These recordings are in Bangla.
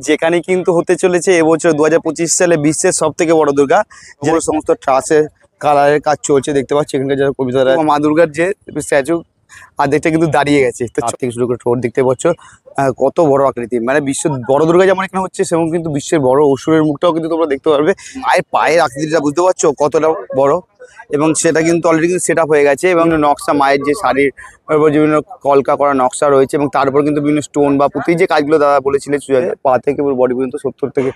যেখানে কিন্তু হতে চলেছে এবছর 2025 সালে বিশ্বের সবথেকে বড় দুর্গা, যে সমস্ত ট্রাসের কালারের কাজ চলছে দেখতে পাচ্ছি। এখানকার যারা কবিতারা মা দুর্গার যে স্ট্যাচু আর্ধেকটা কিন্তু দাঁড়িয়ে গেছে, তো থেকে শুরু করে ঠোঁট দেখতে পাচ্ছ কত বড় আকৃতি। মানে বিশ্ব বড় দুর্গা যেমন এখানে হচ্ছে, সেমন কিন্তু বিশ্বের বড় অসুরের মুখটাও কিন্তু তোমরা দেখতে পারবে। মায়ের পায়ের আকৃতিটা বুঝতে পারছো কতটা বড়, এবং সেটা কিন্তু অলরেডি কিন্তু সেট আপ হয়ে গেছে। এবং নকশা, মায়ের যে শাড়ির বিভিন্ন কলকা করা নকশা রয়েছে, এবং তারপর কিন্তু বিভিন্ন স্টোন বা পুঁতি যে কাজগুলো দাদা বলেছিলেন, পা থেকে বডি পর্যন্ত 70 থেকে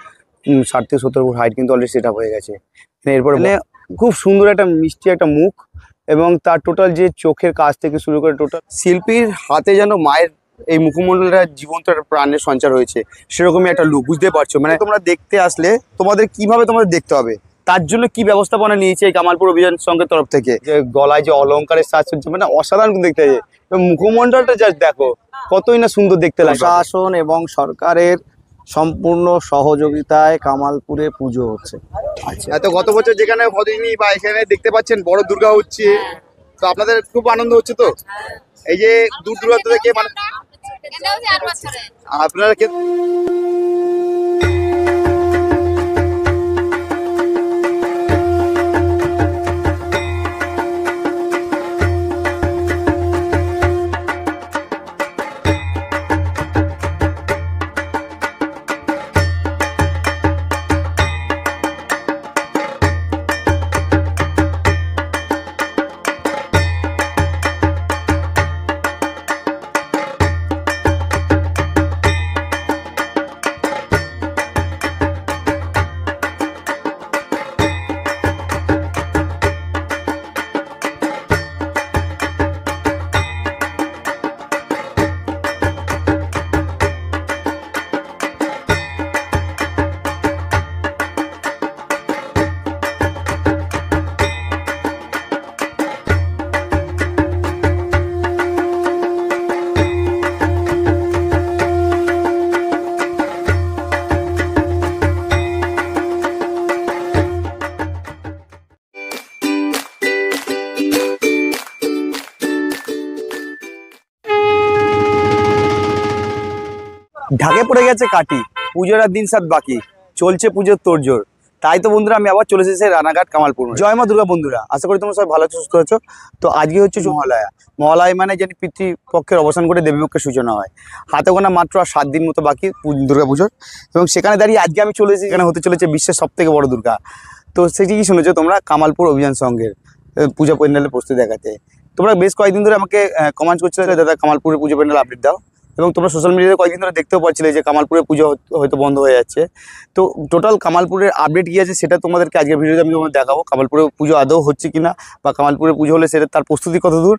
60 থেকে 70 ফুট হাইট কিন্তু অলরেডি সেট আপ হয়ে গেছে। এরপরে খুব সুন্দর একটা মিষ্টি একটা মুখ, এবং তার টোটাল যে চোখের কাজ থেকে শুরু করে টোটাল শিল্পীর হাতে যেন মায়ের এই মুখমণ্ডলটা জীবন্ত একটা প্রাণের সঞ্চার হয়েছে, সেরকমই একটা লুক বুঝতে পারছো। মানে তোমরা দেখতে আসলে তোমাদের কিভাবে তোমাদের দেখতে হবে, তার জন্য কি ব্যবস্থাপনা নিয়েছে এই কামালপুর অভিযান সংঘের তরফ থেকে। যে গলায় যে অলংকারের সাজসজ্জা, মানে অসাধারণ দেখতে হয়। মুখমণ্ডলটা জাস্ট দেখো কতই না সুন্দর দেখতে লাগে। প্রশাসন এবং সরকারের সম্পূর্ণ সহযোগিতায় কামালপুরে পুজো হচ্ছে। আচ্ছা, তো গত বছর যেখানে ভদিনী বা এখানে দেখতে পাচ্ছেন বড় দুর্গা হচ্ছে, তো আপনাদের খুব আনন্দ হচ্ছে। তো এই যে দূর দূরান্ত থেকে মানে আপনারা ঢাকে পড়ে গেছে কাটি, পুজোর আর দিন 7 বাকি, চলছে পুজোর তোড়জোড়। তাই তো বন্ধুরা আমি আবার চলে এসেছি রানাঘাট কামালপুর। জয় মা দুর্গা বন্ধুরা, আশা করি তোমরা সবাই ভালো আছো, সুস্থ আছো। তো আজকে হচ্ছে মহালয়া। মহালয়া মানে জানি পিতৃপক্ষের অবসান করে দেবীপক্ষের সূচনা হয়। হাতে গোনা মাত্র আর 7 দিন মতো বাকি দুর্গা পুজোর, এবং সেখানে দাঁড়িয়ে আজকে আমি চলে এসেছি এখানে হতে চলেছে বিশ্বের সবথেকে বড় দুর্গা। তো সেটি কি শুনেছো তোমরা, কামালপুর অভিযান সংঘের পূজা প্যান্ডেলের প্রস্তুতি দেখাতে। তোমরা বেশ কয়েকদিন ধরে আমাকে কমেন্ট করছিলে দাদা কামালপুরের পুজো প্যান্ডেল আপডেট দাও, এবং তোমরা সোশ্যাল মিডিয়াতে কয়েকদিন ধরে দেখতেও পাচ্ছিলে যে কামালপুরে পুজো হয়তো বন্ধ হয়ে যাচ্ছে। তো টোটাল কামালপুরের আপডেট কী আছে সেটা তোমাদেরকে আজকের ভিডিওতে আমি তোমাদের দেখাবো। কামালপুরে পুজো আদৌ হচ্ছে কিনা, বা কামালপুরে পুজো হলে সেটা তার প্রস্তুতি কত দূর,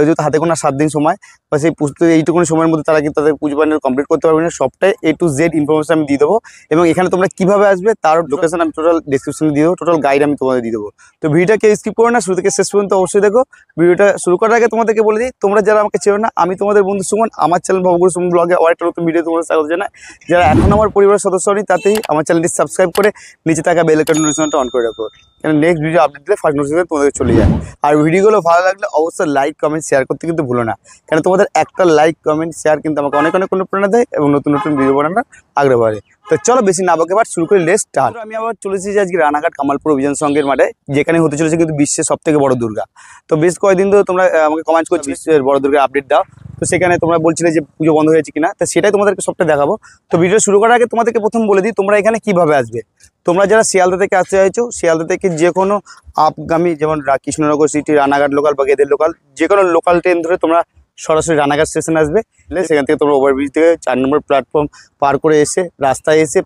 যেহেতু হাতে কোনো 7 দিন সময়, বা সেই প্রস্তুতি এইটুকুনি সময়ের মধ্যে তারা কিন্তু তাদের পুজো প্যান্ডেল কমপ্লিট করতে পারবে না। সবটাই A to Z ইনফরমেশন আমি দিয়ে দেবো, এবং এখানে তোমরা কীভাবে আসবে তার লোকেশন আমি টোটাল ডিসক্রিপশনে দিয়ে দেবো, টোটাল গাইড আমি তোমাদের দিয়ে দেবো। তো ভিডিওটাকে স্কিপ করো না, শুরু থেকে শেষ পর্যন্ত অবশ্যই দেখো। ভিডিওটা শুরু করার আগে তোমাদেরকে বলে দিই, তোমরা যারা আমাকে চেনো না, আমি তোমাদের বন্ধু সুমন, আমার চ্যানেল ভবগুরু সুমন ব্লগে আরেকটা নতুন ভিডিও তোমাদের স্বাগত জানাই। যারা এখন আমার পরিবারের সদস্য নেই, তাতেই আমার চ্যানেলটি সাবস্ক্রাইব করে নিচে থাকা বেল আইকন নোটিফিকেশনটা অন করে রাখো, কারণ নেক্সট ভিডিও আপডেট দিলে ফার্স্ট নোটিফিকেশন তোমাদের চলে যায়। আর ভিডিওগুলো ভালো লাগলে অবশ্যই লাইক কমেন্ট শেয়ার করতে কিন্তু ভুলো না, কারণ তোমাদের একটা লাইক কমেন্ট শেয়ার কিন্তু আমাকে অনেক অনেক অনুপ্রেরণা দেয়, এবং নতুন নতুন ভিডিও বানানোর আগ্রহ বাড়ে। তো চলো বেশি না বকে শুরু করে লেটস স্টার্ট। আমি আবার চলে এসেছি আজকে রানাঘাট কামালপুর অভিযান সংঘের মাঠে, যেখানে হতে চলেছে কিন্তু বিশ্বের সবথেকে বড় দুর্গা। তো বেশ কয়েকদিন ধরে তোমরা আমাকে কমেন্ট করছো বিশ্বের বড় দুর্গা আপডেট দাও। তো সেখানে তোমরা বলছিলে যে পুজো বন্ধ হয়েছে কিনা, তো সেটাই তোমাদেরকে সবটা দেখাবো। তো ভিডিও শুরু করার আগে তোমাদেরকে প্রথম বলে দিই তোমরা এখানে কিভাবে আসবে। তোমরা যারা শিয়ালদা থেকে আসতে চাইছো, শিয়ালদা থেকে যে কোনো আপগামী, যেমন কৃষ্ণনগর সিটি, রানাঘাট লোকাল বা গেদের লোকাল, যে কোনো লোকাল ট্রেন ধরে তোমরা সরাসরি রানাঘাট স্টেশনে আসবে। সেখান থেকে তোমরা ওভারব্রিজ থেকে 4 নম্বর প্ল্যাটফর্ম পার করে এসে রাস্তায় এসে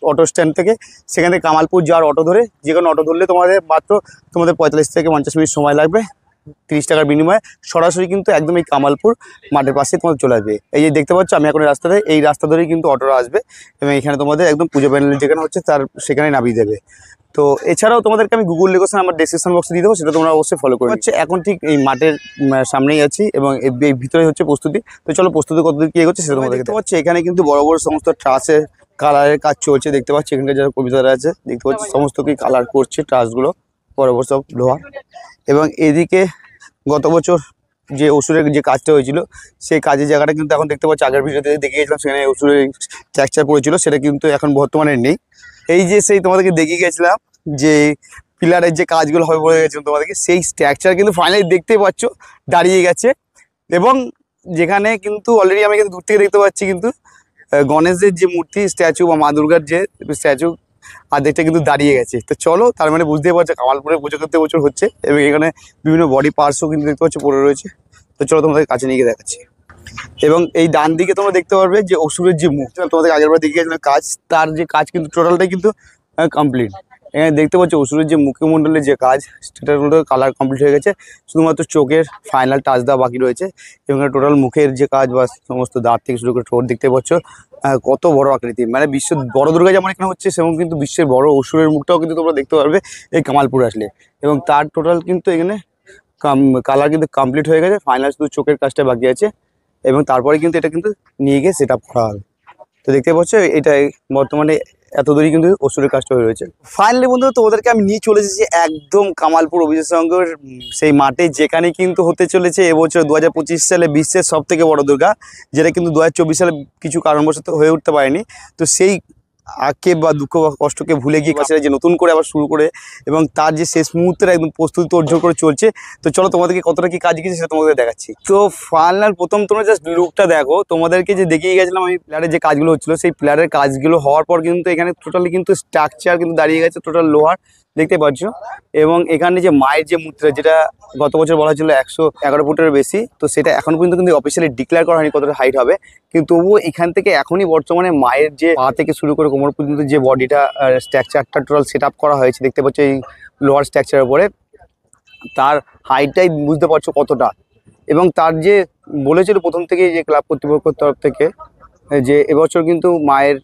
অটো স্ট্যান্ড থেকে সেখান থেকে কামালপুর যাওয়ার অটো ধরে, যে কোনো অটো ধরলে তোমাদের মাত্র 45 থেকে 50 মিনিট সময় লাগবে। 30 টাকার বিনিময়ে সরাসরি কিন্তু একদম এই কামালপুর মাঠের পাশে তোমাদের চলে আসবে। এই যে দেখতে পাচ্ছ আমি এখন রাস্তাতে, এই রাস্তা ধরেই কিন্তু অটোরা আসবে, এবং এখানে তোমাদের একদম পুজো প্যান্ডেল যেখানে হচ্ছে তার সেখানে নামিয়ে দেবে। তো এছাড়াও তোমাদেরকে আমি গুগল লোকেশন আমার ডেসক্রিপশন বক্সে দিয়ে দেবো, সেটা তোমরা অবশ্যই ফলো করে হচ্ছে। এখন ঠিক এই মাঠের সামনেই আছি, এবং এই ভিতরে হচ্ছে প্রস্তুতি। তো চলো প্রস্তুতি কতদূর কি এগোচ্ছে সেটা তোমাদের দেখতে পাচ্ছি। এখানে কিন্তু বড় বড় সমস্ত ট্রাসের কালারের কাজ চলছে দেখতে পাচ্ছি। এখানকার যারা কবিতারা আছে দেখতে পাচ্ছি সমস্ত কি কালার করছে ট্রাসগুলো, বড় বড় সব লোহা। এবং এদিকে গত বছর যে অসুরের যে কাজটা হয়েছিল সেই কাজের জায়গাটা কিন্তু এখন দেখতে পাচ্ছি, আগের ভিডিওতে দেখে গেছিলাম সেখানে অসুরের স্ট্রাকচার পড়েছিল, সেটা কিন্তু এখন বর্তমানে নেই। এই যে সেই তোমাদেরকে দেখিয়ে গেছিলাম যে পিলারের যে কাজগুলো হবে বলে গেছিলাম তোমাদেরকে, সেই স্ট্রাকচার কিন্তু ফাইনালি দেখতে পাচ্ছ দাঁড়িয়ে গেছে। এবং যেখানে কিন্তু অলরেডি আমি কিন্তু দূর থেকে দেখতে পাচ্ছি কিন্তু গণেশের যে মূর্তি স্ট্যাচু বা মা দুর্গার যে স্ট্যাচু আর্ধেকটা কিন্তু দাঁড়িয়ে গেছে। তো চলো, তার মানে বুঝতেই পারছো কামালপুরে পুজো করতে বছর হচ্ছে এবং এখানে বিভিন্ন বডি পার্টসও কিন্তু দেখতে পাচ্ছ পড়ে রয়েছে। তো চলো তোমাদের কাছে নিয়ে গিয়ে দেখাচ্ছি। এবং এই ডান দিকে তোমরা দেখতে পারবে যে অসুরের যে মুখ, তোমাদের আগের বার দেখে গেছিলাম কাজ, তার যে কাজ কিন্তু টোটালটাই কিন্তু কমপ্লিট। এখানে দেখতে পাচ্ছ অসুরের যে মুখমণ্ডলের যে কাজ সেটার মধ্যে কালার কমপ্লিট হয়ে গেছে, শুধুমাত্র চোখের ফাইনাল টাচ দেওয়া বাকি রয়েছে। এবং টোটাল মুখের যে কাজ বা সমস্ত দাঁত থেকে শুরু করে ঠোঁট দেখতে পাচ্ছ কত বড় আকৃতি, মানে বিশ্বের বড় দুর্গা যেমন এখানে হচ্ছে সেরকম কিন্তু বিশ্বের বড় অসুরের মুখটাও কিন্তু তোমরা দেখতে পারবে এই কামালপুর আসলে। এবং তার টোটাল কিন্তু এখানে কালার কিন্তু কমপ্লিট হয়ে গেছে, ফাইনাল শুধু চোখের কাজটা বাকি আছে। এবং তারপরে কিন্তু এটা কিন্তু নিয়ে গিয়ে সেট আপ করা হবে। তো দেখতে পাচ্ছ এটাই বর্তমানে এত দূরই কিন্তু অসুরের কাজটা হয়ে রয়েছে। ফাইনালি বন্ধুরা তোমাদেরকে আমি নিয়ে চলে এসেছি একদম কামালপুর অভিজিৎ সংঘের সেই মাঠে, যেখানে কিন্তু হতে চলেছে এবছর 2025 সালে বিশ্বের সব থেকে বড় দুর্গা, যেটা কিন্তু 2024 সালে কিছু কারণবশত হয়ে উঠতে পারেনি। তো সেই আক্ষেপ বা দুঃখ বা কষ্টকে ভুলে গিয়ে সেটা যে নতুন করে আবার শুরু করে এবং তার যে শেষ মুহূর্তের একদম প্রস্তুতি তোড়জোড় করে চলছে। তো চলো তোমাদেরকে কতটা কি কাজ গেছে সেটা তোমাদের দেখাচ্ছি। তো ফাইনাল প্রথম তোমরা জাস্ট লুকটা দেখো, তোমাদেরকে যে দেখিয়ে গেছিলাম আমি প্লেয়ারের যে কাজগুলো হচ্ছিলো, সেই প্লেয়ারের কাজগুলো হওয়ার পর কিন্তু এখানে টোটালি কিন্তু স্ট্রাকচার কিন্তু দাঁড়িয়ে গেছে টোটাল লোহার, দেখতে পাচ্ছ। এবং এখানে যে মায়ের যে মূর্তিটা, যেটা গত বছর বলা হয়েছিল 111 ফুটের বেশি, তো সেটা এখন পর্যন্ত কিন্তু অফিসিয়ালি ডিক্লেয়ার করা হয়নি কতটা হাইট হবে। কিন্তু তবুও এখান থেকে এখনই বর্তমানে মায়ের যে পা থেকে শুরু করে কোমর পর্যন্ত যে বডিটা স্ট্রাকচারটা টোটাল সেট আপ করা হয়েছে, দেখতে পাচ্ছ এই লোহার স্ট্রাকচারের উপরে, তার হাইটটাই বুঝতে পারছো কতটা। এবং তার যে বলেছিল প্রথম থেকে যে ক্লাব কর্তৃপক্ষের তরফ থেকে যে এবছর কিন্তু মায়ের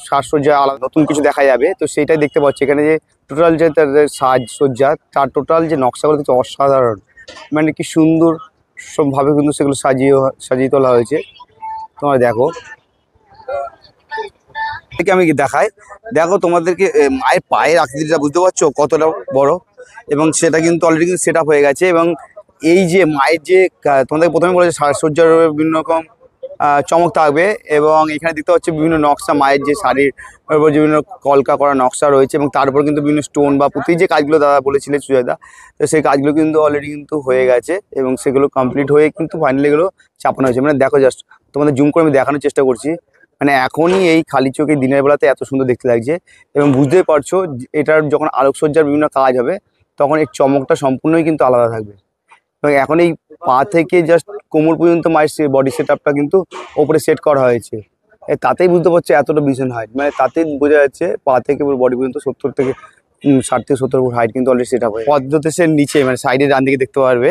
সাজসজ্জা আলাদা নতুন কিছু দেখা যাবে, তো সেইটাই দেখতে পাচ্ছি এখানে যে টোটাল যে তার সাজসজ্জা, তার টোটাল যে নকশাগুলো কিন্তু অসাধারণ, মানে কি সুন্দর সবভাবে কিন্তু সেগুলো সাজিয়ে তোলা হয়েছে। তোমরা দেখো, আমি দেখাই, দেখো তোমাদেরকে মায়ের পায়ের আকৃতিটা বুঝতে পারছো কতটা বড়, এবং সেটা কিন্তু অলরেডি কিন্তু সেট আপ হয়ে গেছে। এবং এই যে মায়ের যে তোমাদের প্রথমে বলেছে সাজসজ্জার বিভিন্ন রকম চমক থাকবে, এবং এখানে দেখতে পাচ্ছি বিভিন্ন নকশা, মায়ের যে শাড়ির উপর বিভিন্ন কলকা করা নকশা রয়েছে, এবং তারপর কিন্তু বিভিন্ন স্টোন বা পুঁতি যে কাজগুলো দাদা বলেছিলেন সুজয়দা, তো সেই কাজগুলো কিন্তু অলরেডি কিন্তু হয়ে গেছে এবং সেগুলো কমপ্লিট হয়ে কিন্তু ফাইনালি এগুলো চাপানো হয়েছে। মানে দেখো জাস্ট তোমাদের জুম করে আমি দেখানোর চেষ্টা করছি, মানে এখনই এই খালি চোখে দিনের বেলাতে এত সুন্দর দেখতে লাগছে। এবং বুঝতেই পারছো এটার যখন আলোকসজ্জার বিভিন্ন কাজ হবে তখন এর চমকটা সম্পূর্ণই কিন্তু আলাদা থাকবে। এবং এখন এই পা থেকে জাস্ট কোমর পর্যন্ত মায়ের বডি সেট আপটা কিন্তু ওপরে সেট করা হয়েছে, তাতেই বুঝতে পারছো এতটা ভীষণ হাইট, মানে তাতেই বোঝা যাচ্ছে পা থেকে বডি পর্যন্ত 60 থেকে 60 থেকে 70 ফুট হাইট কিন্তু অলরেডি সেট আপ হয়ে পদ্মদেশের নিচে, মানে সাইডের ডান দিকে দেখতে পারবে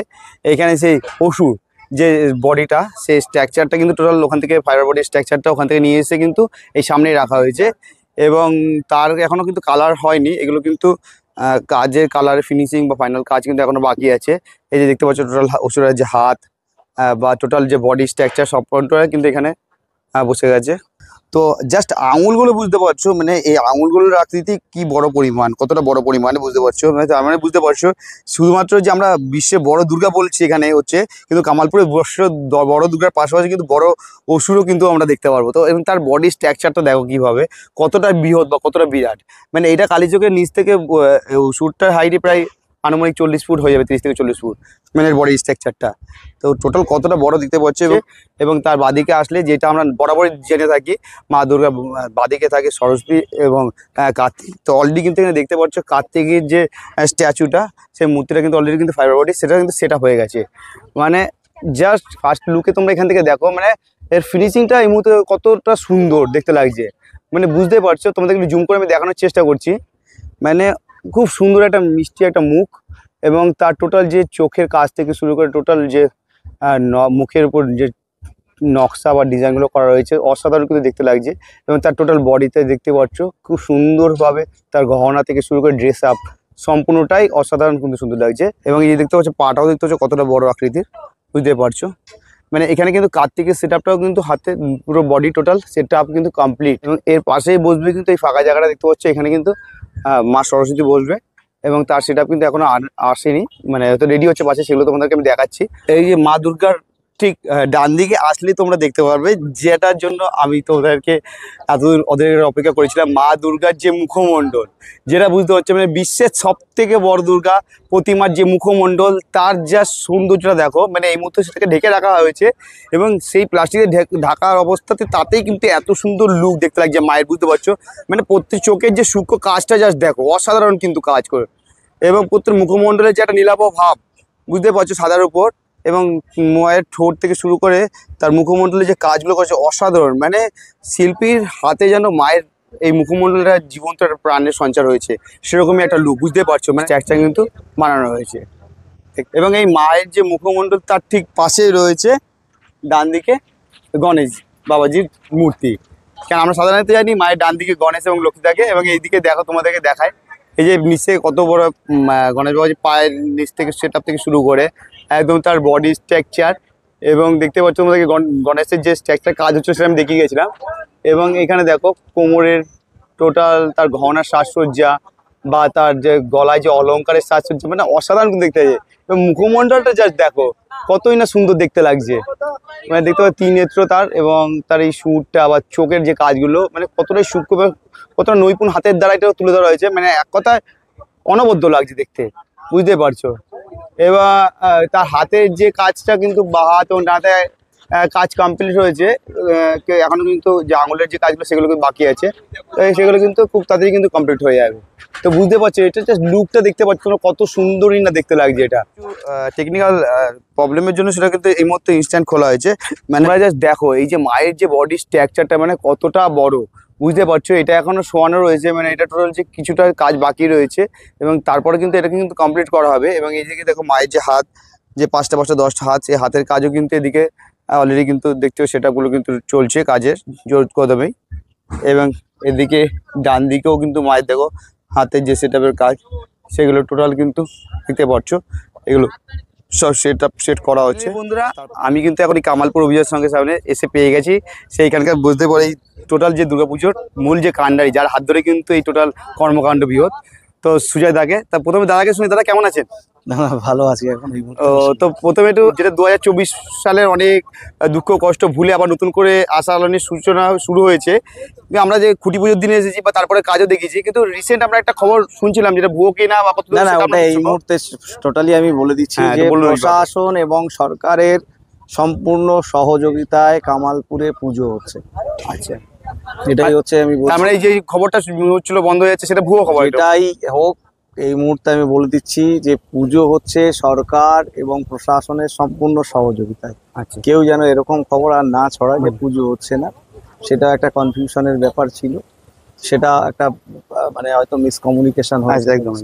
এখানে সেই অসুর যে বডিটা, সেই স্ট্রাকচারটা কিন্তু টোটাল ওখান থেকে ফাইবার বডির স্ট্রাকচারটা ওখান থেকে নিয়ে এসে কিন্তু এই সামনেই রাখা হয়েছে। এবং তার এখনও কিন্তু কালার হয়নি, এগুলো কিন্তু কাজের কালার ফিনিশিং বা ফাইনাল কাজ কিন্তু এখনো বাকি আছে। এই যে দেখতে পাচ্ছ টোটাল অসুরের যে হাত বা টোটাল যে বডি স্ট্রাকচার সব কন্ট্রোল কিন্তু এখানে বসে গেছে। তো জাস্ট আঙুলগুলো বুঝতে পারছো, মানে এই আঙুলগুলোর আকৃতি কি বড় পরিমাণ, কতটা বড় পরিমাণে বুঝতে পারছো, মানে তার মানে বুঝতে পারছো শুধুমাত্র যে আমরা বিশ্বের বড় দুর্গা বলছি এখানে হচ্ছে, কিন্তু কামালপুরে বড় দুর্গার পাশাপাশি কিন্তু বড় অসুরও কিন্তু আমরা দেখতে পারবো। তো এবং তার বডি স্ট্রাকচারটা দেখো কিভাবে কতটা বৃহৎ বা কতটা বিরাট, মানে এটা কালীচকের নিচ থেকে অসুরটার হাইটে প্রায় আনুমানিক 40 ফুট হয়ে যাবে, 30 থেকে 40 ফুট মানে বডি স্ট্রাকচারটা। তো টোটাল কতটা বড় দেখতে পাচ্ছ। এবং তার বাদিকে আসলে যেটা আমরা বরাবরই জেনে থাকি, মা দুর্গা বাদিকে থাকে সরস্বতী এবং কার্তিক। তো অলরেডি কিন্তু এখানে দেখতে পাচ্ছ কার্তিকের যে স্ট্যাচুটা, সেই মূর্তিটা কিন্তু অলরেডি কিন্তু ফাইবার বডি সেটা কিন্তু সেট আপ হয়ে গেছে। মানে জাস্ট ফার্স্ট লুকে তোমরা এখান থেকে দেখো, মানে এর ফিনিশিংটা এই মুহূর্তে কতটা সুন্দর দেখতে লাগছে, মানে বুঝতে পারছো। তোমাদের একটু জুম করে আমি দেখানোর চেষ্টা করছি, মানে খুব সুন্দর একটা মিষ্টি একটা মুখ, এবং তার টোটাল যে চোখের কাজ থেকে শুরু করে টোটাল যে মুখের উপর যে নকশা বা ডিজাইনগুলো করা রয়েছে অসাধারণ কিন্তু দেখতে লাগছে। এবং তার টোটাল বডিতে দেখতে পাচ্ছ খুব সুন্দরভাবে তার গহনা থেকে শুরু করে ড্রেস আপ সম্পূর্ণটাই অসাধারণ কিন্তু সুন্দর লাগছে। এবং এই যে দেখতে পাচ্ছ পাটাও দেখতে পাচ্ছ কতটা বড় আকৃতির, বুঝতে পারছো। মানে এখানে কিন্তু কার্তিকের সেট আপটাও কিন্তু হাতে পুরো বডি টোটাল সেট আপ কিন্তু কমপ্লিট। এবং এর পাশেই বসবে কিন্তু এই ফাঁকা জায়গাটা দেখতে পাচ্ছ, এখানে কিন্তু মা সরস্বতী বসবে। এবং তার সেটা কিন্তু এখনো আসেনি, মানে হয়তো রেডি হচ্ছে পাশে, সেগুলো তোমাদেরকে আমি দেখাচ্ছি। এই যে মা দুর্গার ঠিক ডান দিকে আসলে তোমরা দেখতে পারবে, যেটার জন্য আমি তোমাদেরকে এতদিন ওদের অপেক্ষা করেছিলাম, মা দুর্গার যে মুখমণ্ডল, যেটা বুঝতে পারছো মানে বিশ্বের সব থেকে বড় দুর্গা প্রতিমার যে মুখমণ্ডল, তার যা সৌন্দর্যটা দেখো, মানে এই মুহূর্তে সেটাকে ঢেকে রাখা হয়েছে এবং সেই প্লাস্টিকে ঢাকার অবস্থাতে তাতেই কিন্তু এত সুন্দর লুক দেখতে লাগছে মায়ের, বুঝতে পারছো? মানে প্রত্যেক চোখের যে সূক্ষ্ম কাজটা জাস্ট দেখো, অসাধারণ কিন্তু কাজ করে। এবং প্রত্যেক মুখমণ্ডলের যে একটা নীলাভ ভাব, বুঝতে পারছো, সাদার উপর, এবং মায়ের ঠোঁট থেকে শুরু করে তার মুখমণ্ডলে যে কাজগুলো করেছে অসাধারণ। মানে শিল্পীর হাতে যেন মায়ের এই মুখমণ্ডলটা জীবন্ত একটা প্রাণের সঞ্চার হয়েছে, সেরকমই একটা লুক, বুঝতে পারছো? মানে স্ট্রাকচার কিন্তু বানানো হয়েছে। এবং এই মায়ের যে মুখমণ্ডল তার ঠিক পাশেই রয়েছে ডান দিকে গণেশ বাবাজির মূর্তি। কারণ আমরা সাধারণত জানি মায়ের ডান দিকে গণেশ এবং লক্ষ্মী থাকে, এবং এইদিকে দেখো তোমাদেরকে দেখায়, এই যে নিচে কত বড় গণেশ বাবাজির পায়ের নিচ থেকে সেট আপ থেকে শুরু করে একদম তার বডি স্ট্রাকচার, এবং দেখতে পাচ্ছ তোমাদেরকে গণেশের যে স্ট্রাকচার কাজ হচ্ছে সেটা আমি দেখিয়ে গেছিলাম। এবং এখানে দেখো কোমরের টোটাল তার গহনার সাজসজ্জা বা তার যে গলায় যে অলংকারের সাজসজ্জা, মানে অসাধারণ কিন্তু দেখতে লাগে। এবং মুখমণ্ডলটা জাস্ট দেখো কতই না সুন্দর দেখতে লাগছে, মানে দেখতে পাচ্ছি তিন নেত্র তার, এবং তার এই সুরটা আবার চোখের যে কাজগুলো, মানে কতটাই সূক্ষ্ম, কতটা নৈপুণ হাতের দ্বারা এটা তুলে ধরা হয়েছে, মানে এক কথায় অনবদ্য লাগছে দেখতে, বুঝতে পারছো? এবার তার হাতের যে কাজটা কিন্তু বা হাত এবং ডানাতে কাজ কমপ্লিট হয়েছে, এখনো কিন্তু যে আঙুলের যে কাজগুলো সেগুলো কিন্তু বাকি আছে, তো সেগুলো কিন্তু খুব তাড়াতাড়ি কিন্তু কমপ্লিট হয়ে যাবে। তো বুঝতে পারছো এটা জাস্ট লুকটা দেখতে পাচ্ছ তোমরা কত সুন্দরই না দেখতে লাগছে। এটা টেকনিক্যাল প্রবলেমের জন্য সেটা কিন্তু এই মুহূর্তে ইনস্ট্যান্ট খোলা হয়েছে। মানে জাস্ট দেখো এই যে মায়ের যে বডি স্ট্রাকচারটা মানে কতটা বড়, বুঝতে পারছো? এটা এখনো শোয়ানো রয়েছে, মানে এটা টোটাল যে কিছুটা কাজ বাকি রয়েছে, এবং তারপরে কিন্তু এটা কিন্তু কমপ্লিট করা হবে। এবং এই দিকে দেখো মায়ের যে হাত, যে 5টা 5টা 10টা হাত, সেই হাতের কাজও কিন্তু এদিকে অলরেডি কিন্তু দেখতে সেটাগুলো কিন্তু চলছে কাজের জোর কদমেই। এবং এদিকে ডান দিকেও কিন্তু মায়ের দেখো হাতের যে সেটআপের কাজ, সেগুলো টোটাল কিন্তু দেখতে পাচ্ছ, এগুলো সব সেট করা হচ্ছে। বন্ধুরা, আমি কিন্তু এখন এই কামালপুর অভিযানের সঙ্গে সামনে এসে পেয়ে গেছি সেইখানকার, বুঝতে পারি টোটাল যে দুর্গাপুজোর মূল যে কাণ্ডারি, যার হাত ধরে কিন্তু এই টোটাল কর্মকাণ্ড বৃহৎ, তো সুজয় দাকে। তা প্রথমে দাদাকে শুনি, দাদা কেমন আছেন? না ভালো আছি এখন এই মুহূর্তে। তো প্রথমে একটু, যেটা 2024 সালের অনেক দুঃখ কষ্ট ভুলে আবার নতুন করে আশা আলোনের সূচনা শুরু হয়েছে। আমরা যে খুঁটি পুজোর দিনে এসেছি বা তারপরে কাজও দেখেছি, কিন্তু রিসেন্ট আমরা একটা খবর শুনছিলাম যেটা ভুয়ো কিনা বা কত, না ওটা এই মুহূর্তে টোটালি আমি বলে দিচ্ছি যে প্রশাসন এবং সরকারের সম্পূর্ণ সহযোগিতায় কামালপুরে পুজো হচ্ছে। আচ্ছা, এটাই হচ্ছে আমি বলছি। আমরা এই যে খবরটা হচ্ছিল বন্ধ হয়ে যাচ্ছে, সেটা ভুয়ো খবর। এটাই হোক, এই মুহূর্তে আমি বলে দিচ্ছি যে পুজো হচ্ছে সরকার এবং প্রশাসনের সম্পূর্ণ সহযোগিতায়। আচ্ছা, কেউ যেন এরকম খবর আর না ছড়ায় যে পুজো হচ্ছে না, সেটা একটা কনফিউশনের ব্যাপার ছিল, সেটা একটা মানে হয়তো মিসকমিউনিকেশন হয়েছে। একদম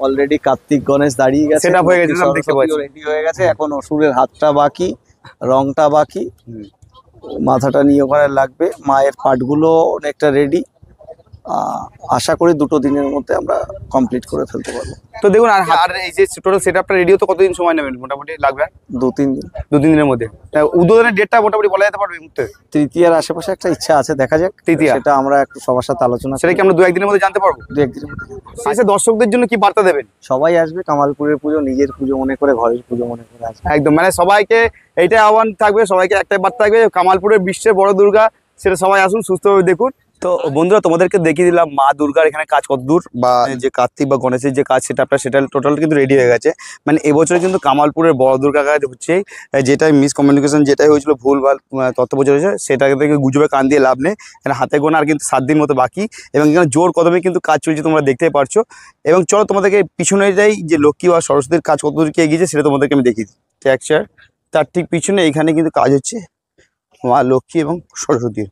অলরেডি কার্তিক গণেশ দাঁড়িয়ে গেছে, সেটআপ হয়ে গেছে, দেখতে পাচ্ছি রেডি হয়ে গেছে। এখন অসুরের হাতটা বাকি, রংটা বাকি, মাথাটা নিয়ে ওখানে লাগবে। মায়ের পাটগুলো অনেকটা রেডি, আশা করি 2 দিনের মধ্যে আমরা কমপ্লিট করে ফেলতে পারবো। তো দেখুন, আর এই যে টোটাল সেটআপটা রেডি হতে কতদিন সময় নেবেন মোটামুটি লাগবে? 2-3 দিন। 2-3 দিনের মধ্যে উদ্বোধনের ডেটটা মোটামুটি বলা যেতে পারবে এই মুহূর্তে? তৃতীয়ার আশেপাশে একটা ইচ্ছা আছে, দেখা যাক। তৃতীয়া, সেটা আমরা একটু সবার সাথে আলোচনা, সেটা কি আমরা 2-1 দিনের মধ্যে জানতে পারবো? 2-1 দিনের মধ্যে। শেষে দর্শকদের জন্য কি বার্তা দেবেন? সবাই আসবে, কামালপুরের পুজো নিজের পুজো মনে করে, ঘরের পুজো মনে করে আসবে। একদম, মানে সবাইকে এইটা আহ্বান থাকবে, সবাইকে একটাই বার্তা থাকবে, কামালপুরের বিশ্বের বড় দুর্গা, সেটা সবাই আসুন, সুস্থভাবে দেখুন। তো বন্ধুরা, তোমাদেরকে দেখিয়ে দিলাম মা দুর্গার এখানে কাজ কতদূর, বা যে কার্তিক বা গণেশের যে কাজ সেটা টোটাল কিন্তু রেডি হয়ে গেছে। মানে এবছরে কিন্তু কামালপুরের বড় দুর্গা কাজ হচ্ছে, যেটাই মিসকমিউনিকেশন যেটাই হয়েছিল, ভুলভাল তথ্য প্রচার হয়েছে, সেটাকে থেকে গুজবে কান দিয়ে লাভ নেই। এখানে হাতে গোনা আর কিন্তু 7 দিন মতো বাকি, এবং এখানে জোর কদমে কিন্তু কাজ চলছে, তোমরা দেখতেই পারছো। এবং চলো তোমাদেরকে পিছনে যাই, যে লক্ষ্মী বা সরস্বতীর কাজ কতদূর কি এগিয়েছে সেটা তোমাদেরকে আমি দেখিয়ে দিই। ট্যাক্সচার তার ঠিক পিছনে এখানে কিন্তু কাজ হচ্ছে মা লক্ষ্মী এবং সরস্বতীর।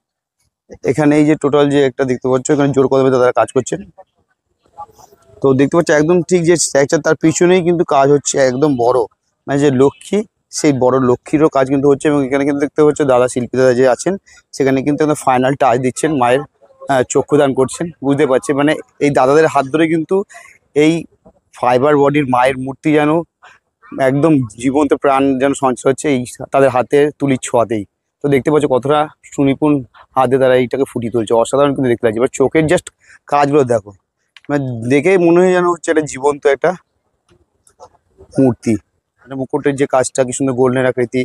এখানে এই যে টোটাল যে একটা দেখতে পাচ্ছ, এখানে জোর কদমে তারা কাজ করছেন। তো দেখতে পাচ্ছ একদম ঠিক যে স্ট্রাকচার, তার পিছনেই কিন্তু কাজ হচ্ছে একদম বড়, মানে যে লক্ষ্মী, সেই বড় লক্ষ্মীরও কাজ কিন্তু হচ্ছে। এবং এখানে কিন্তু দেখতে পাচ্ছ দাদা শিল্পী দাদা যে আছেন, সেখানে কিন্তু ফাইনাল টাচ দিচ্ছেন, মায়ের চক্ষুদান করছেন, বুঝতে পারছি। মানে এই দাদাদের হাত ধরে কিন্তু এই ফাইবার বডির মায়ের মূর্তি যেন একদম জীবন্ত প্রাণ যেন সঞ্চার হচ্ছে এই তাদের হাতে তুলির ছোঁয়াতেই। তো দেখতে পাচ্ছ কতটা সুনিপুণ হাতে তারা এইটাকে ফুটিয়ে তুলছে, অসাধারণ কিন্তু দেখতে লাগছে। এবার চোখের জাস্ট কাজগুলো দেখো, মানে দেখে মনে হয় যেন হচ্ছে একটা জীবন্ত একটা মূর্তি। মানে মুকুটের যে কাজটা কি সুন্দর গোল্ডেন আকৃতি,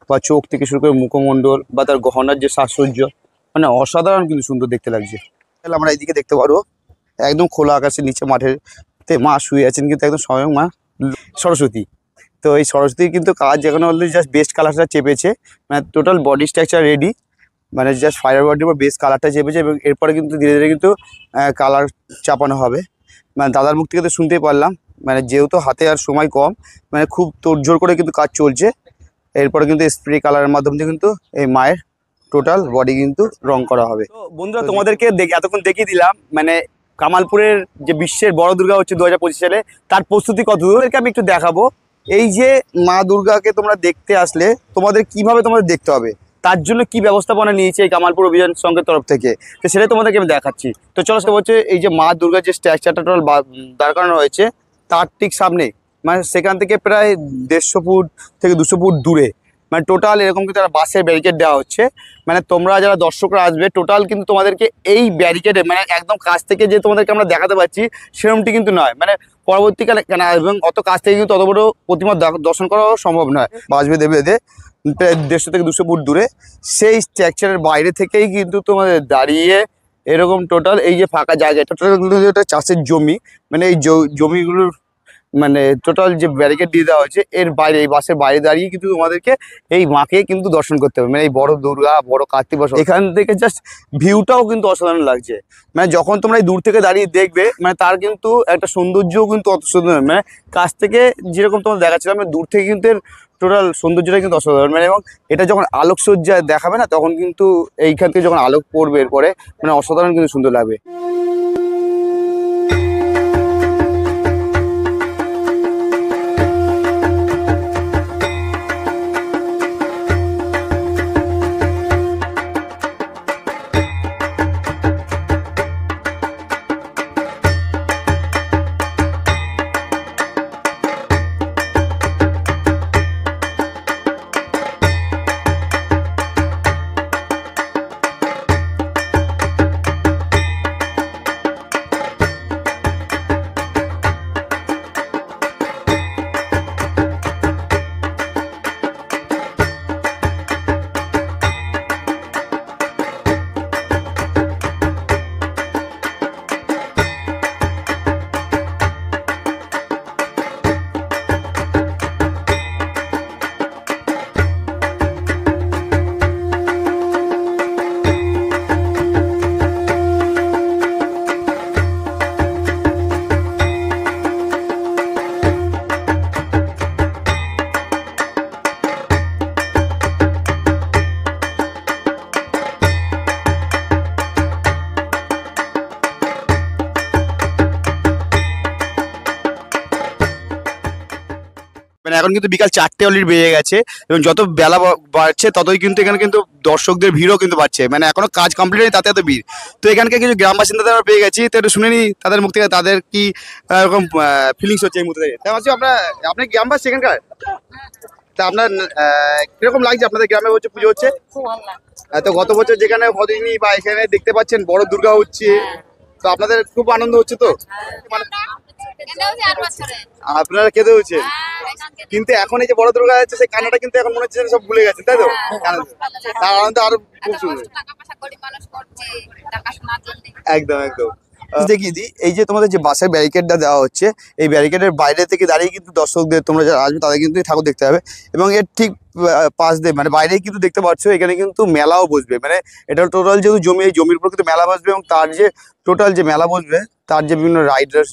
বা চোখ থেকে শুরু করে মুখমণ্ডল বা তার গহনার যে সাজসজ্জ, মানে অসাধারণ কিন্তু সুন্দর দেখতে লাগছে। তাহলে আমরা এইদিকে দেখতে পারবো একদম খোলা আকাশের নিচে মাঠের মা শুয়ে আছেন, কিন্তু একদম স্বয়ং মা সরস্বতী। তো এই সরস্বতীর কিন্তু কাজ এখনো অলরেডি জাস্ট বেস্ট কালারটা চেপেছে, মানে টোটাল বডি স্ট্রাকচার রেডি, মানে জাস্ট ফায়ার বডির উপর বেস্ট কালারটা চেপেছে এবং এরপরে কিন্তু ধীরে ধীরে কিন্তু কালার চাপানো হবে। মানে দাদার মুখ থেকে তো শুনতেই পারলাম, মানে যেহেতু হাতে আর সময় কম, মানে খুব তোড়জোড় করে কিন্তু কাজ চলছে। এরপরে কিন্তু স্প্রে কালারের মাধ্যমে দিয়ে কিন্তু এই মায়ের টোটাল বডি কিন্তু রং করা হবে। তো বন্ধুরা তোমাদেরকে এতক্ষণ দেখিয়ে দিলাম মানে কামালপুরের যে বিশ্বের বড় দুর্গা হচ্ছে 2025 সালে, তার প্রস্তুতি কত দূরকে আমি একটু দেখাবো। এই যে মা দুর্গাকে তোমরা দেখতে আসলে তোমাদের কিভাবে তোমাদের দেখতে হবে, তার জন্য কি ব্যবস্থাপনা নিয়েছে এই কামালপুর অভিযান সংঘের তরফ থেকে, তো সেটা তোমাদেরকে আমি দেখাচ্ছি। তো চলো সেটা হচ্ছে এই যে মা দুর্গার যে স্ট্রাকচারটা টোটাল দাঁড় করানো হয়েছে তার ঠিক সামনে, মানে সেখান থেকে প্রায় 150 ফুট থেকে 200 ফুট দূরে, মানে টোটাল এরকম কিন্তু একটা বাসের ব্যারিকেড দেওয়া হচ্ছে। মানে তোমরা যারা দর্শকরা আসবে টোটাল কিন্তু তোমাদেরকে এই ব্যারিকেডে মানে একদম কাছ থেকে যে তোমাদেরকে আমরা দেখাতে পাচ্ছি সেরকমটি কিন্তু নয়, মানে পরবর্তীকালে কেন এবং অত কাছ থেকে কিন্তু অত বড় প্রতিমা দর্শন করাও সম্ভব নয়। বাস বেঁধে বেঁধে প্রায় 150 থেকে 200 ফুট দূরে সেই স্ট্রাকচারের বাইরে থেকেই কিন্তু তোমাদের দাঁড়িয়ে এরকম টোটাল এই যে ফাঁকা জায়গা, টোটাল এটা চাষের জমি, মানে এই জমিগুলোর মানে টোটাল যে ব্যারিকেড দিয়ে দেওয়া হয়েছে এর বাইরে, এই বাসের বাইরে দাঁড়িয়ে কিন্তু তোমাদেরকে এই মাকে কিন্তু দর্শন করতে হবে। মানে এই বড় দুর্গা, বড় কার্তিক বছর এখান থেকে জাস্ট ভিউটাও কিন্তু অসাধারণ লাগছে। মানে যখন তোমরা এই দূর থেকে দাঁড়িয়ে দেখবে, মানে তার কিন্তু একটা সৌন্দর্যও কিন্তু অত সুন্দর, মানে কাছ থেকে যেরকম তোমার দেখাচ্ছিলাম, মানে দূর থেকে কিন্তু এর টোটাল সৌন্দর্যটা কিন্তু অসাধারণ। মানে এবং এটা যখন আলোকসজ্জা দেখাবে না, তখন কিন্তু এইখান থেকে যখন আলোক পড়বে এরপরে, মানে অসাধারণ কিন্তু সুন্দর লাগবে। মানে এখন কিন্তু বিকাল 4টে অলরেডি বেজে গেছে এবং যত বেলা বাড়ছে ততই কিন্তু এখানে কিন্তু দর্শকদের ভিড়ও কিন্তু বাড়ছে। মানে এখনো কাজ কমপ্লিট হয়নি তাতে এত ভিড়। তো এখানকার কিছু গ্রাম বাসিন্দাদের আমরা পেয়ে গেছি, তো একটু শুনে নিই তাদের মুখ থেকে তাদের কি এরকম ফিলিংস হচ্ছে এই মুহূর্তে। আপনি গ্রামবাসী এখানকার, তা আপনার কিরকম লাগছে আপনাদের গ্রামে হচ্ছে পুজো হচ্ছে? খুব ভালো লাগে। তো গত বছর যেখানে ভদিনী বা এখানে দেখতে পাচ্ছেন বড় দুর্গা হচ্ছে, তো আপনাদের খুব আনন্দ হচ্ছে তো? মানে আপনারা খেতে হচ্ছে, কিন্তু এখন এই যে বড় দুর্গা আছে সেই কান্নাটা কিন্তু এখন মনে হচ্ছে যেন সব ভুলে গেছেন, তাই তো? তার আনন্দ আরো খুব সুন্দর। একদম একদম দেখিয়ে দিই, এই যে তোমাদের যে বাসের ব্যারিকেডটা দেওয়া হচ্ছে, এই ব্যারিকেডের বাইরে থেকে দাঁড়িয়ে কিন্তু দর্শকদের তোমরা যারা আসবে তাদের কিন্তু ঠাকুর দেখতে হবে এবং এর ঠিক পাশ দিয়ে মানে বাইরেই কিন্তু দেখতে পাচ্ছ এখানে কিন্তু মেলাও বসবে। মানে এটা টোটাল যেহেতু জমি, এই জমির উপর কিন্তু মেলা বসবে এবং তার যে টোটাল যে মেলা বসবে তার যে বিভিন্ন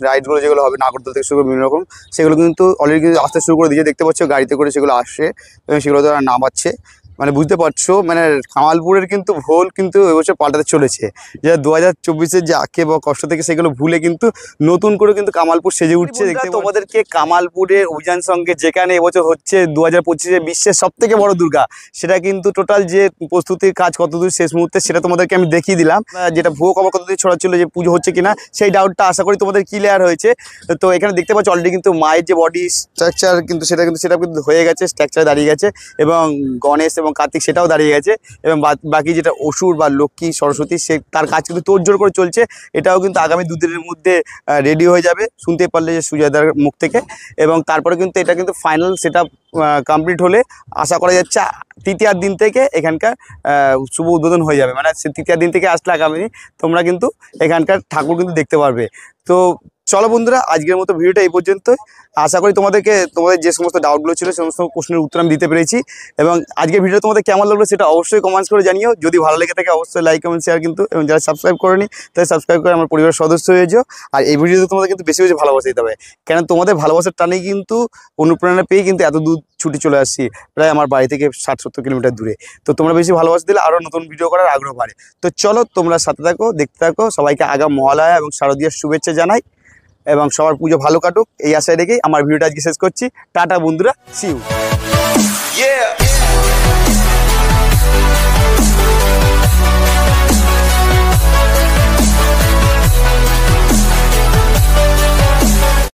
রাইডগুলো যেগুলো হবে নাগরদোলা থেকে শুরু করে বিভিন্ন রকম, সেগুলো কিন্তু অলরেডি কিন্তু আসতে শুরু করে দিয়েছে। দেখতে পাচ্ছ গাড়িতে করে সেগুলো আসছে এবং সেগুলো তারা নামাচ্ছে। মানে বুঝতে পারছো মানে কামালপুরের কিন্তু ভোল কিন্তু এবছর পাল্টাতে চলেছে, যে 2024-এর যে আঁকে বা কষ্ট থেকে সেগুলো ভুলে কিন্তু নতুন করে কিন্তু কামালপুর সেজে উঠছে। দেখতে তোমাদেরকে কামালপুরের অভিযান সঙ্গে যেখানে এবছর হচ্ছে 2025-এ বিশ্বের সব থেকে বড় দুর্গা, সেটা কিন্তু টোটাল যে প্রস্তুতির কাজ কতদূর শেষ মুহূর্তে সেটা তোমাদেরকে আমি দেখিয়ে দিলাম। যেটা ভুয়ো খবর কতদূর ছড়াচ্ছিল যে পুজো হচ্ছে কিনা, সেই ডাউটটা আশা করি তোমাদের ক্লিয়ার হয়েছে। তো এখানে দেখতে পাচ্ছ অলরেডি কিন্তু মায়ের যে বডি স্ট্রাকচার কিন্তু সেটা কিন্তু হয়ে গেছে, স্ট্রাকচার দাঁড়িয়ে গেছে এবং গণেশ এবং এবং কার্তিক সেটাও দাঁড়িয়ে গেছে, এবং বাকি যেটা অসুর বা লক্ষ্মী সরস্বতী সে তার কাজ কিন্তু তোড়জোড় করে চলছে। এটাও কিন্তু আগামী 2 দিনের মধ্যে রেডি হয়ে যাবে, শুনতে পারলে যে সুজয়দার মুখ থেকে। এবং তারপরে কিন্তু এটা কিন্তু ফাইনাল সেটা কমপ্লিট হলে আশা করা যাচ্ছে তৃতীয়ার দিন থেকে এখানকার শুভ উদ্বোধন হয়ে যাবে। মানে তৃতীয়ার দিন থেকে আসলে আগামী তোমরা কিন্তু এখানকার ঠাকুর কিন্তু দেখতে পারবে। তো চলো বন্ধুরা, আজকের মতো ভিডিওটা এই পর্যন্তই। আশা করি তোমাদের যে সমস্ত ডাউটগুলো ছিল সমস্ত প্রশ্নের উত্তর আমি দিতে পেরেছি। এবং আজকের ভিডিও তোমাদের কেমন লাগলো সেটা অবশ্যই কমেন্টস করে জানিও। যদি ভালো লেগে থাকে অবশ্যই লাইক কমেন্ট শেয়ার কিন্তু, এবং যারা সাবস্ক্রাইব করেনি তাই সাবস্ক্রাইব করে আমার পরিবারের সদস্য হয়ে যাও। আর এই ভিডিওতে তোমাদের কিন্তু বেশি বেশি ভালোবাসা দিতে হবে, কেন তোমাদের ভালোবাসার টানেই কিন্তু অনুপ্রেরণা পেয়ে কিন্তু এত দূর ছুটে চলে আসছি, প্রায় আমার বাড়ি থেকে 60-70 কিলোমিটার দূরে। তো তোমরা বেশি ভালোবাসা দিলে আরও নতুন ভিডিও করার আগ্রহ বাড়ে। তো চলো তোমরা সাথে থাকো, দেখতে থাকো। সবাইকে আগাম মহালয়া এবং শারদীয়ার শুভেচ্ছা জানাই, এবং সবার পুজো ভালো কাটুক এই আশায় রেখেই আমার ভিডিওটা আজকে শেষ করছি। টাটা বন্ধুরা, সি ইউ।